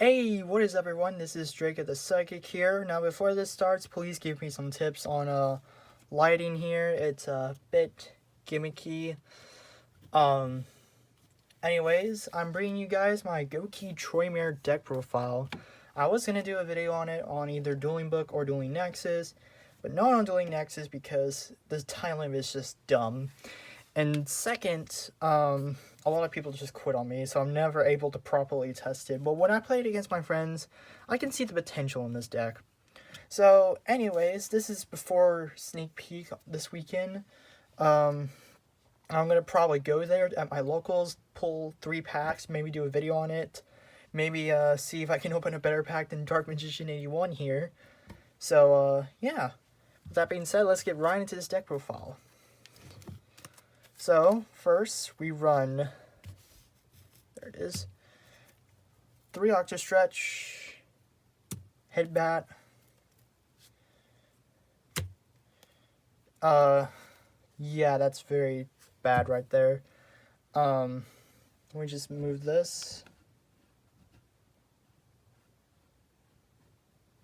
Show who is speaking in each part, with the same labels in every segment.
Speaker 1: Hey, what is up everyone? This is Drayko the Psychic here. Now before this starts, please give me some tips on lighting here. It's a bit gimmicky. Anyways, I'm bringing you guys my Gouki Troymare deck profile. I was going to do a video on it on either Dueling Book or Dueling Nexus, but not on Dueling Nexus because the time limit is just dumb. And second, a lot of people just quit on me, so I'm never able to properly test it. But when I play it against my friends, I can see the potential in this deck. So, anyways, this is before sneak peek this weekend. I'm going to probably go there at my locals, pull 3 packs, maybe do a video on it. Maybe see if I can open a better pack than Dark Magician 81 here. So, yeah. With that being said, let's get right into this deck profile. So, first, we run, there it is, 3 Octo Stretch, Headbat, yeah, that's very bad right there. Let me just move this.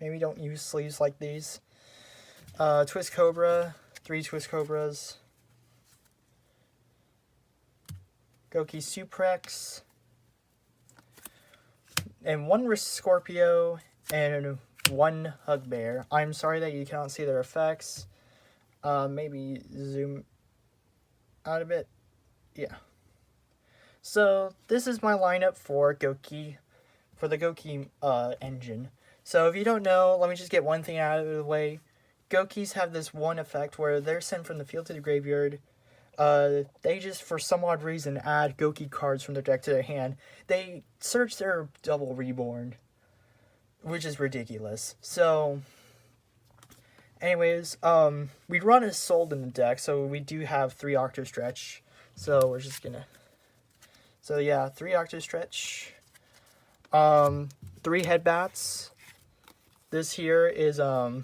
Speaker 1: Maybe don't use sleeves like these. Twist Cobra, 3 Twist Cobras. Gouki Suprex, and 1 Risk Scorpio, and 1 Hug Bear. I'm sorry that you cannot see their effects. Maybe zoom out a bit. Yeah. So, this is my lineup for Gouki, for the Gouki engine. So, if you don't know, let me just get one thing out of the way. Goukis have this one effect where they're sent from the field to the graveyard. They just, for some odd reason, add Gouki cards from their deck to their hand. They search their double reborn, which is ridiculous. So, anyways, we run a Sold in the deck, so we do have 3 Octo Stretch. So, we're just gonna... So, yeah, 3 Octo Stretch. 3 Headbats. This here is, a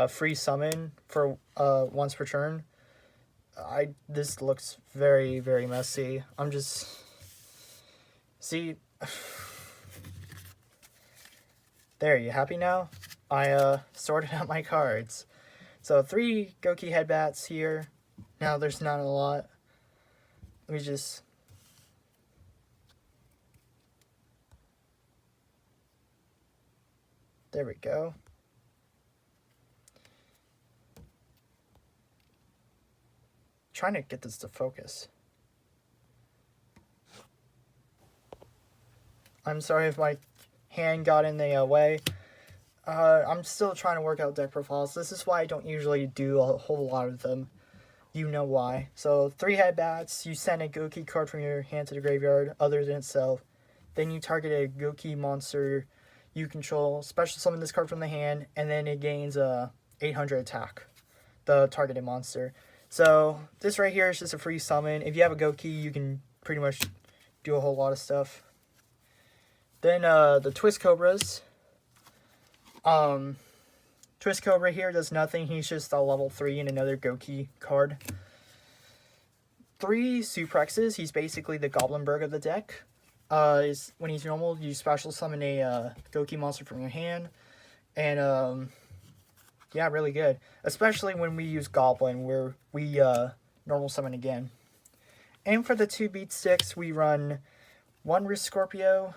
Speaker 1: free summon for, once per turn. This looks very, very messy. I'm just... See? There, you happy now? I, sorted out my cards. So, 3 Gouki Headbats here. Now, there's not a lot. Let me just... There we go. Trying to get this to focus. I'm sorry if my hand got in the way. I'm still trying to work out deck profiles. This is why I don't usually do a whole lot of them. You know why. So, 3 Headbats. You send a Gouki card from your hand to the graveyard other than itself. Then you target a Gouki monster you control. Special summon this card from the hand. And then it gains a 800 attack. The targeted monster. So, this right here is just a free summon. If you have a Gouki, you can pretty much do a whole lot of stuff. Then, the Twist Cobras. Twist Cobra here does nothing. He's just a level 3 and another Gouki card. 3 Suprexes. He's basically the Goblinberg of the deck. When he's normal, you special summon a Gouki monster from your hand. And, yeah, really good. Especially when we use Goblin, where we normal summon again. And for the 2 Beat Sticks, we run 1 Risk Scorpio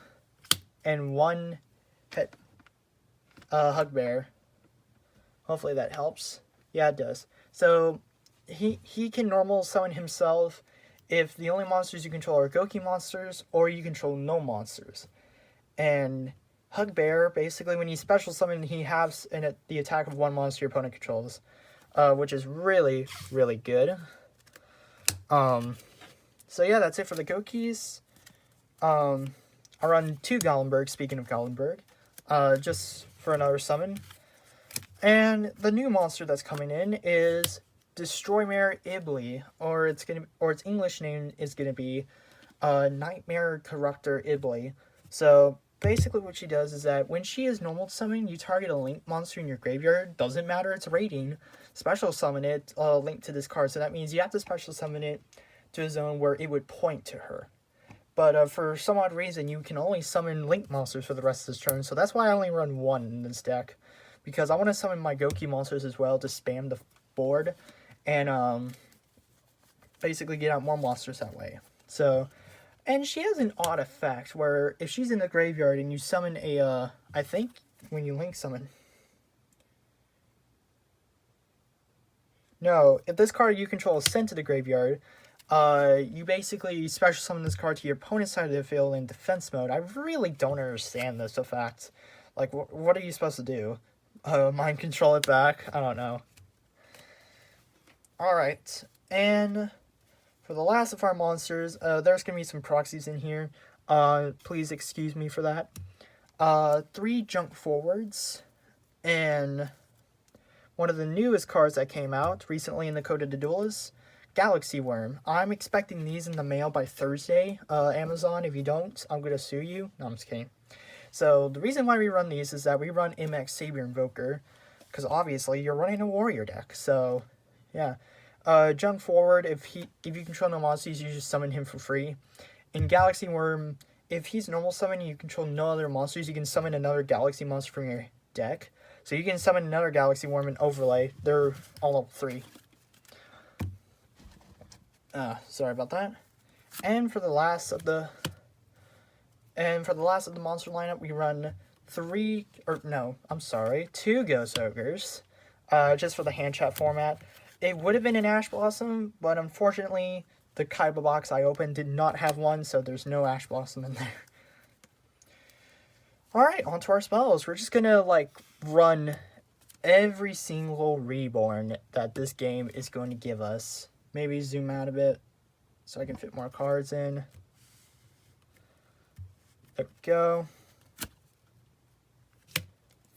Speaker 1: and 1 Hug Bear. Hopefully that helps. Yeah, it does. So, he can normal summon himself if the only monsters you control are Gouki monsters, or you control no monsters. And Hug Bear, basically, when you special summon, he has the attack of 1 monster your opponent controls, which is really, really good. So yeah, that's it for the Goukis. I run 2 Goblinberg, speaking of Goblinberg, just for another summon. And the new monster that's coming in is Destroymare Ibly, or its English name is gonna be Knightmare Corruptor Ibly. So basically what she does is that when she is normal summoned, you target a link monster in your graveyard. Doesn't matter its rating. Special summon it, linked to this card. So that means you have to special summon it to a zone where it would point to her. But for some odd reason, you can only summon Link monsters for the rest of this turn. So that's why I only run one in this deck. Because I want to summon my Gouki monsters as well to spam the board. And basically get out more monsters that way. So, and she has an odd effect where if she's in the graveyard and you summon a, I think when you Link summon. No, if this card you control is sent to the graveyard, you basically special summon this card to your opponent's side of the field in defense mode. I really don't understand this effect. Like, what are you supposed to do? Mind control it back? I don't know. Alright, and for the last of our monsters, there's going to be some proxies in here. Please excuse me for that. 3 junk forwards, and one of the newest cards that came out recently in the Code of the Duelist, Galaxy Worm. I'm expecting these in the mail by Thursday. Amazon, if you don't, I'm going to sue you. No, I'm just kidding. So, the reason why we run these is that we run MX Saber Invoker, because obviously you're running a warrior deck, so, yeah. Jump forward, if you control no monsters, you just summon him for free. In Galaxy Worm, if he's normal summon and you control no other monsters, you can summon another Galaxy monster from your deck. So you can summon another Galaxy Worm and overlay. They're all level 3. Sorry about that. And for the last of the monster lineup, we run 2 Ghost Ogres, just for the hand trap format. It would have been an Ash Blossom, but unfortunately, the Kaiba box I opened did not have one, so there's no Ash Blossom in there. Alright, on to our spells. We're just gonna, like, run every single Reborn that this game is going to give us. Maybe zoom out a bit so I can fit more cards in. There we go.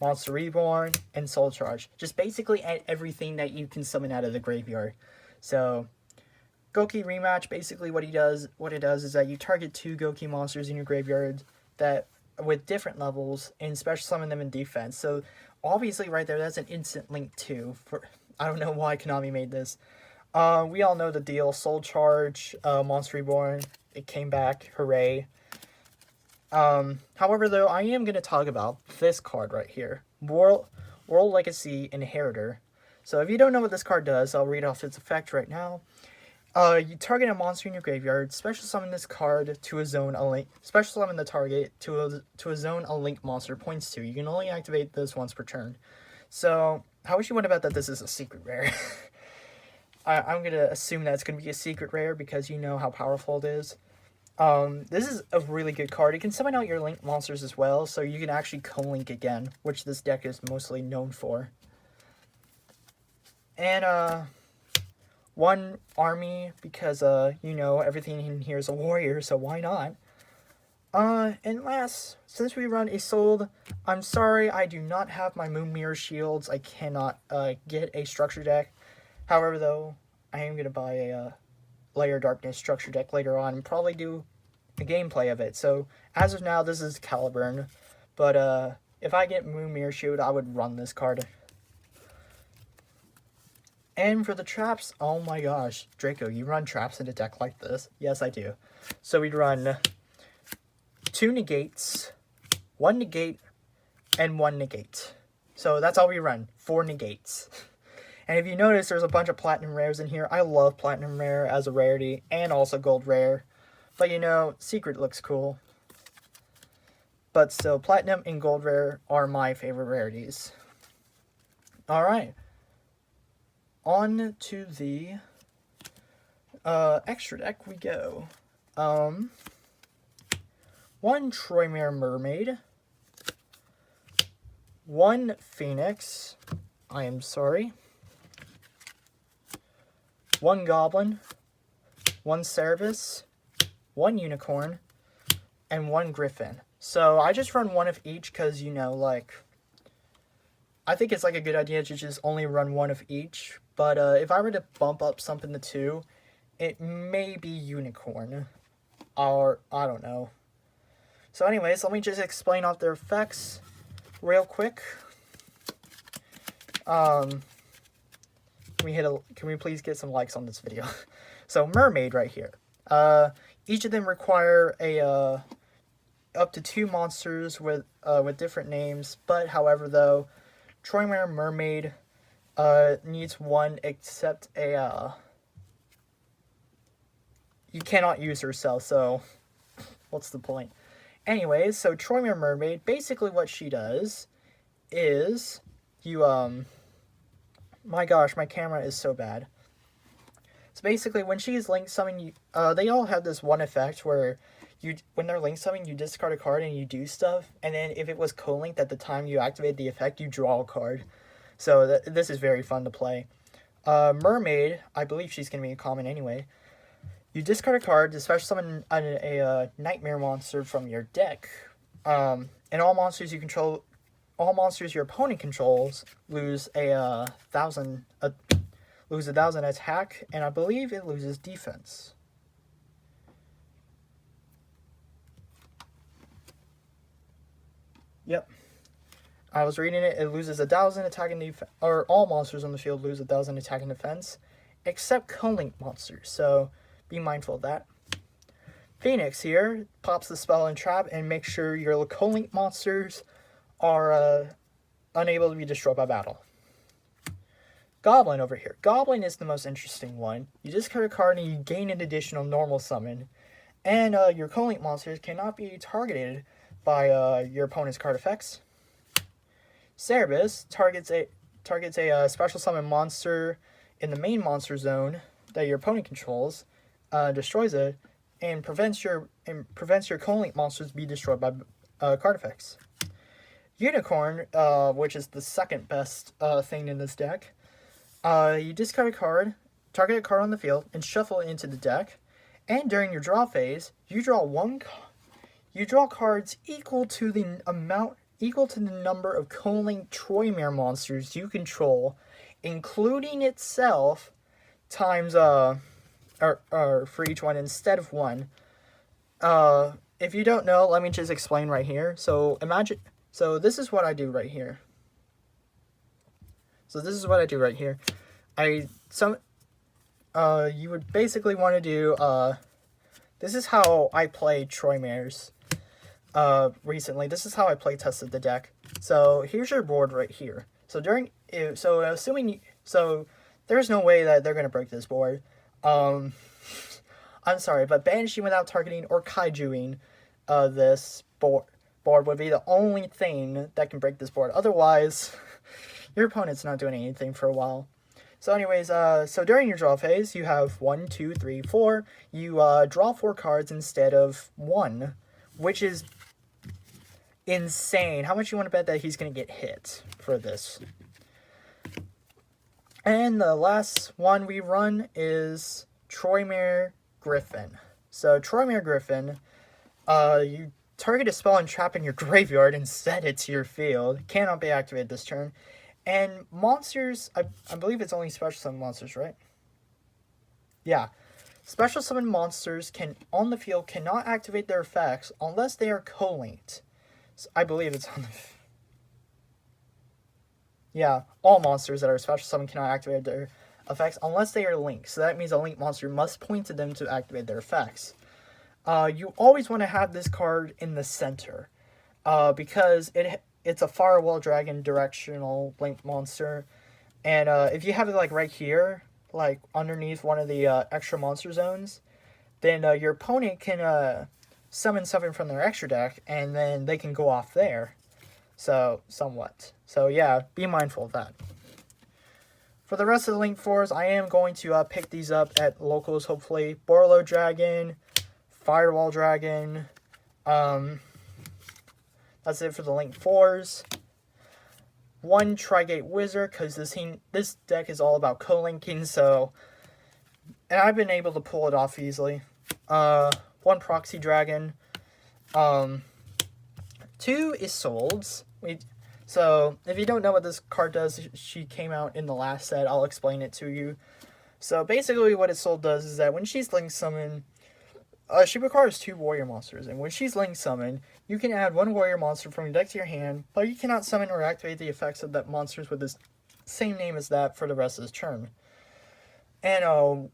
Speaker 1: Monster Reborn, and Soul Charge. Just basically everything that you can summon out of the graveyard. So, Gouki Rematch, basically what it does is that you target 2 Gouki monsters in your graveyard that with different levels and special summon them in defense. So, obviously right there, that's an instant link too. I don't know why Konami made this. We all know the deal. Soul Charge, Monster Reborn, it came back, hooray. However, though, I am going to talk about this card right here. World Legacy Inheritor. So, if you don't know what this card does, I'll read off its effect right now. You target a monster in your graveyard, special summon this card to a zone a link. Special summon the target to a zone a link monster points to. You can only activate this once per turn. So, how would you want about that this is a secret rare? I'm going to assume that it's going to be a secret rare because you know how powerful it is. This is a really good card. It can summon out your Link monsters as well, so you can actually co-link again, which this deck is mostly known for. And, 1 army, because, you know, everything in here is a warrior, so why not? And last, since we run a sold, I'm sorry, I do not have my Moon Mirror Shields. I cannot, get a structure deck. However, though, I am going to buy a, Layer Darkness structure deck later on and probably do a gameplay of it. So, as of now, this is Caliburn. But, if I get Moon Mirror Shield, I would run this card. And for the traps, oh my gosh. Drayko, you run traps in a deck like this? Yes, I do. So, we'd run 2 negates, 1 negate, and 1 negate. So, that's all we run. 4 negates. And if you notice, there's a bunch of Platinum Rares in here. I love Platinum Rare as a rarity, and also Gold Rare. But you know, Secret looks cool. But still, Platinum and Gold Rare are my favorite rarities. Alright. On to the extra deck we go. 1 Troymare Mermaid. 1 Phoenix. I am sorry. 1 Goblin, 1 Cerberus, 1 Unicorn, and 1 Griffin. So, I just run 1 of each because, you know, like, I think it's, like, a good idea to just only run 1 of each. But, if I were to bump up something to 2, it may be Unicorn. Or, I don't know. So, anyways, let me just explain off their effects real quick. Can we please get some likes on this video? So, Mermaid right here. Each of them require a up to 2 monsters with different names. But however, though, Troymare Mermaid needs 1, except a you cannot use herself. So what's the point? Anyways, so Troymare Mermaid, basically what she does is you my gosh, my camera is so bad. So basically, when she's link summoning, they all have this one effect where when they're link summoning, you discard a card and you do stuff, and then if it was co-linked at the time you activate the effect, you draw a card. So this is very fun to play. Mermaid, I believe she's gonna be a common anyway. You discard a card to special summon a Knightmare monster from your deck, and all monsters you control, all monsters your opponent controls lose a 1,000 attack, and I believe it loses defense. Yep. I was reading it. It loses 1,000 attack and defense, or all monsters on the field lose 1,000 attack and defense, except co-link monsters. So be mindful of that. Phoenix here pops the spell and trap and makes sure your co-link monsters are unable to be destroyed by battle. Goblin over here. Goblin is the most interesting one. You discard a card and you gain an additional normal summon. And your co-link monsters cannot be targeted by your opponent's card effects. Cerebus targets a special summon monster in the main monster zone that your opponent controls, destroys it, and prevents your co-link monsters to be destroyed by card effects. Unicorn, which is the second best thing in this deck. You discard a card, target a card on the field, and shuffle it into the deck. And during your draw phase, you draw cards equal to the number of co-link Troymare monsters you control, including itself, times or for each one instead of 1. If you don't know, let me just explain right here. So imagine. So this is what I do right here. You would basically want to do, this is how I play Troymares, recently. This is how I play tested the deck. So here's your board right here. So there's no way that they're going to break this board. I'm sorry, but banishing without targeting or kaijuing, this board would be the only thing that can break this board. Otherwise, your opponent's not doing anything for a while. So anyways, so during your draw phase, you have 1, 2, 3, 4. You draw 4 cards instead of 1, which is insane. How much you want to bet that he's going to get hit for this? And the last one we run is Troymare Griffin. So Troymare Griffin, you target a spell and trap in your graveyard and set it to your field. Cannot be activated this turn. And monsters, I believe it's only special summon monsters, right? Yeah. Special summon monsters on the field cannot activate their effects unless they are co-linked. So I believe it's on the... Yeah, all monsters that are special summon cannot activate their effects unless they are linked. So that means a linked monster must point to them to activate their effects. You always want to have this card in the center, because it's a Firewall Dragon directional linked monster, and if you have it like right here, like underneath one of the extra monster zones, then your opponent can summon something from their extra deck, and then they can go off there. So somewhat. So yeah, be mindful of that. For the rest of the Link 4s, I am going to pick these up at locals, hopefully. Borlo Dragon, Firewall Dragon. That's it for the Link 4s. 1 Trigate Wizard, because this deck is all about co-linking, so... And I've been able to pull it off easily. 1 Proxy Dragon. 2 Isoldes. So, if you don't know what this card does, she came out in the last set. I'll explain it to you. So, basically what Isolde does is that when she's Link Summon... she requires 2 warrior monsters, and when she's Link Summon, you can add 1 warrior monster from your deck to your hand, but you cannot summon or activate the effects of that monsters with the same name as that for the rest of the turn. And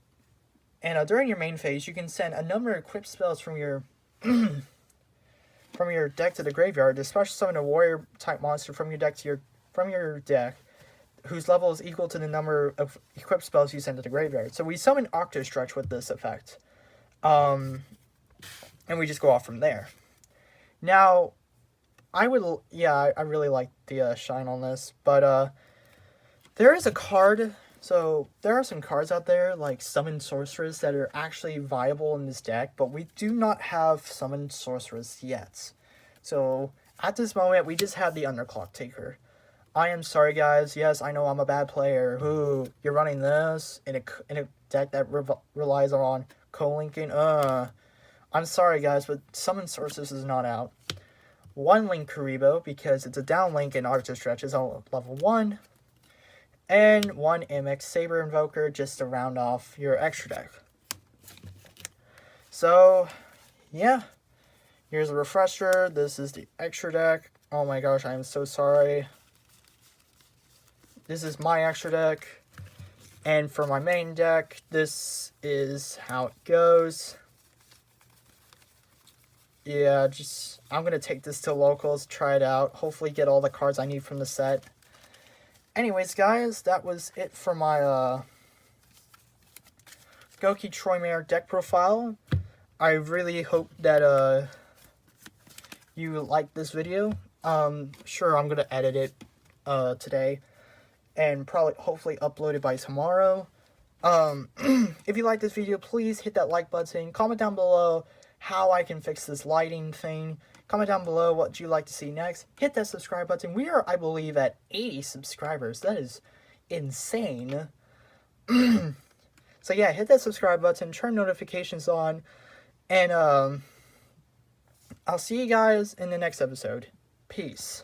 Speaker 1: And during your main phase, you can send a number of equipped spells from your from your deck to the graveyard. Especially summon a warrior type monster from your deck to your deck, whose level is equal to the number of equipped spells you send to the graveyard. So we summon Octostretch with this effect, and we just go off from there. Now, I really like the shine on this, but there is a card. So there are some cards out there like Summon Sorceress that are actually viable in this deck, but we do not have Summon Sorceress yet. So at this moment, we just have the Underclock Taker. I am sorry, guys. Yes, I know I'm a bad player. Ooh, you're running this in a deck that relies on co-linking. I'm sorry, guys, but Summon Sorceress is not out. 1 Link Karibo, because it's a down link and Octostretch is on level 1. And 1 MX Saber Invoker just to round off your extra deck. So, yeah. Here's a refresher. This is the extra deck. Oh my gosh, I am so sorry. This is my extra deck. And for my main deck, this is how it goes. Yeah, I'm going to take this to locals, try it out. Hopefully get all the cards I need from the set. Anyways, guys, that was it for my Gouki Troymare deck profile. I really hope that you liked this video. Sure, I'm going to edit it today and hopefully upload it by tomorrow. If you like this video, please hit that like button. Comment down below how I can fix this lighting thing. Comment down below what you'd like to see next. Hit that subscribe button. We are, I believe, at 80 subscribers. That is insane. So yeah, hit that subscribe button. Turn notifications on. And I'll see you guys in the next episode. Peace.